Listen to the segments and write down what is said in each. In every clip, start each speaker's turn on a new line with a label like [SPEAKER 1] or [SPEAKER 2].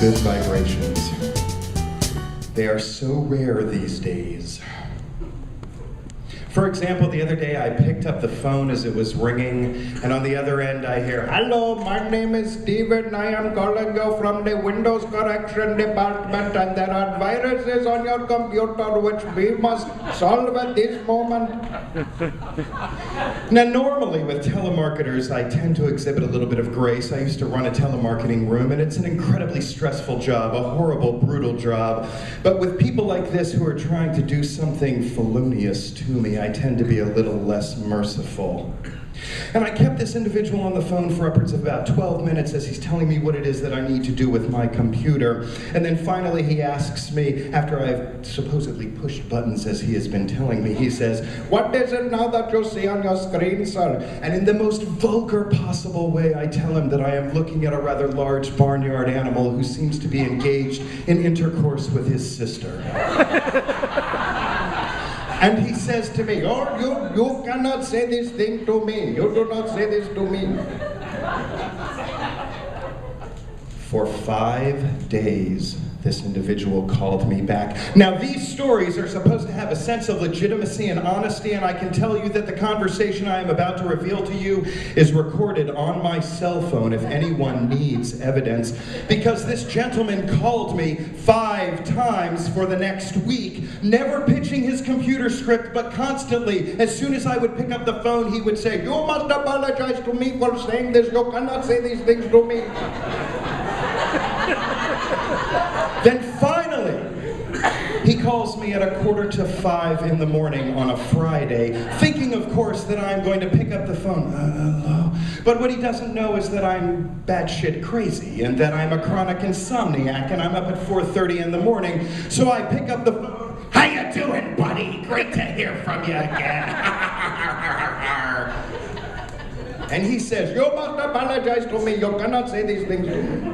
[SPEAKER 1] Good vibrations. They are so rare these days. For example, the other day I picked up the phone as it was ringing, and on the other end I hear, "Hello, my name is Steven. I am calling you from the Windows Correction Department, and there are viruses on your computer which we must solve at this moment." Now, normally with telemarketers, I tend to exhibit a little bit of grace. I used to run a telemarketing room, and it's an incredibly stressful job, a horrible, brutal job. But with people like this who are trying to do something felonious to me, I tend to be a little less merciful. And I kept this individual on the phone for upwards of about 12 minutes as he's telling me what it is that I need to do with my computer. And then finally he asks me, after I've supposedly pushed buttons as he has been telling me, he says, "What is it now that you see on your screen, sir?" And in the most vulgar possible way, I tell him that I am looking at a rather large barnyard animal who seems to be engaged in intercourse with his sister. And he says to me, "Oh, you cannot say this thing to me. You do not say this to me." For 5 days, this individual called me back. Now, these stories are supposed to have a sense of legitimacy and honesty, and I can tell you that the conversation I am about to reveal to you is recorded on my cell phone if anyone needs evidence, because this gentleman called me 5 times for the next week, never pitching his computer script, but constantly, as soon as I would pick up the phone, he would say, "You must apologize to me for saying this. You cannot say these things to me." Then finally, he calls me at 4:45 in the morning on a Friday, thinking, of course, that I'm going to pick up the phone. Hello? But what he doesn't know is that I'm batshit crazy, and that I'm a chronic insomniac, and I'm up at 4:30 in the morning. So I pick up the phone. "How you doing, buddy? Great to hear from you again." And he says, "You must apologize to me. You cannot say these things to me."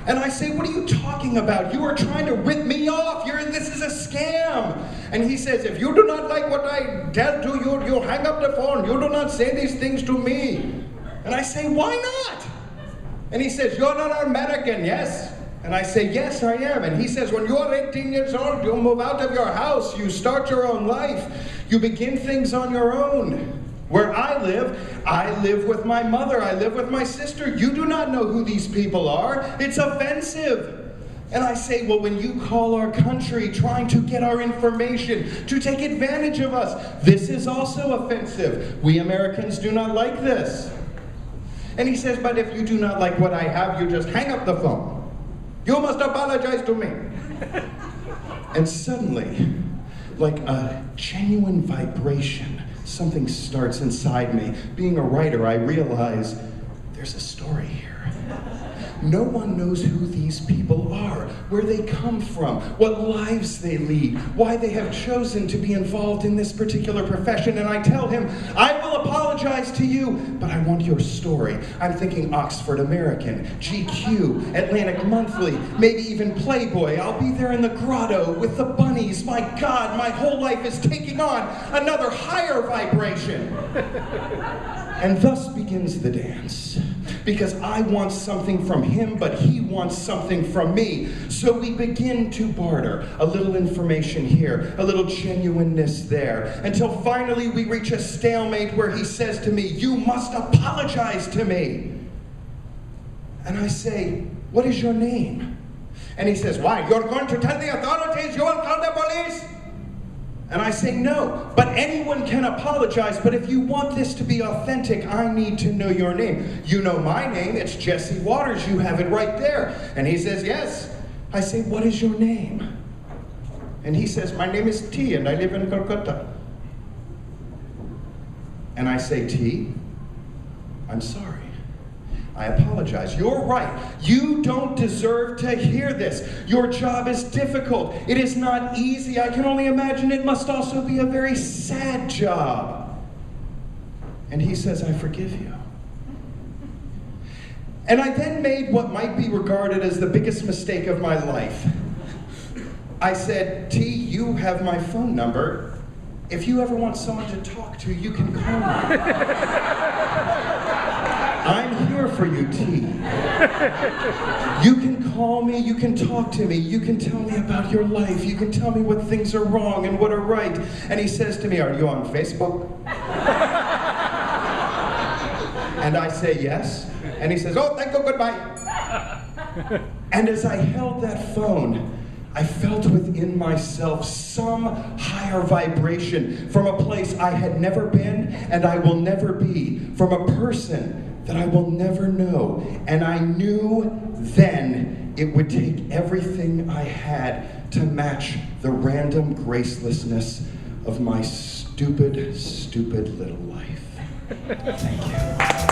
[SPEAKER 1] And I say, "What are you talking about? You are trying to rip me off. This is a scam." And he says, "If you do not like what I tell to you, you hang up the phone. You do not say these things to me." And I say, "Why not?" And he says, "You're not American, yes?" And I say, "Yes, I am." And he says, "When you're 18 years old, you move out of your house. You start your own life. You begin things on your own. Where I live with my mother, I live with my sister. You do not know who these people are. It's offensive." And I say, "Well, when you call our country trying to get our information, to take advantage of us, this is also offensive. We Americans do not like this." And he says, "But if you do not like what I have, you just hang up the phone. You must apologize to me." And suddenly, like a genuine vibration, something starts inside me. Being a writer, I realize there's a story here. No one knows who these people are, where they come from, what lives they lead, why they have chosen to be involved in this particular profession. And I tell him, "I will apologize to you, but I want your story." I'm thinking Oxford American, GQ, Atlantic Monthly, maybe even Playboy. I'll be there in the grotto with the bunnies. My God, my whole life is taking on another higher vibration. And thus begins the dance. Because I want something from him, but he wants something from me. So we begin to barter. A little information here, a little genuineness there, until finally we reach a stalemate where he says to me, "You must apologize to me." And I say, "What is your name?" And he says, "Why, you're going to tell the authorities? You will call the police?" And I say, "No, but anyone can apologize, but if you want this to be authentic, I need to know your name." "You know my name, it's Jesse Waters, you have it right there." And he says, "Yes." I say, "What is your name?" And he says, "My name is T, and I live in Calcutta." And I say, "T, I'm sorry. I apologize. You're right. You don't deserve to hear this. Your job is difficult. It is not easy. I can only imagine it must also be a very sad job." And he says, "I forgive you." And I then made what might be regarded as the biggest mistake of my life. I said, "T, you have my phone number. If you ever want someone to talk to, you can call me. I'm here for offer you tea. You can call me, you can talk to me, you can tell me about your life, you can tell me what things are wrong and what are right. And he says to me, are you on Facebook? And I say yes. And he says, oh, thank you, goodbye. And as I held that phone, I felt within myself some higher vibration from a place I had never been and I will never be, from a person that I will never know. And I knew then it would take everything I had to match the random gracelessness of my stupid, stupid little life. Thank you.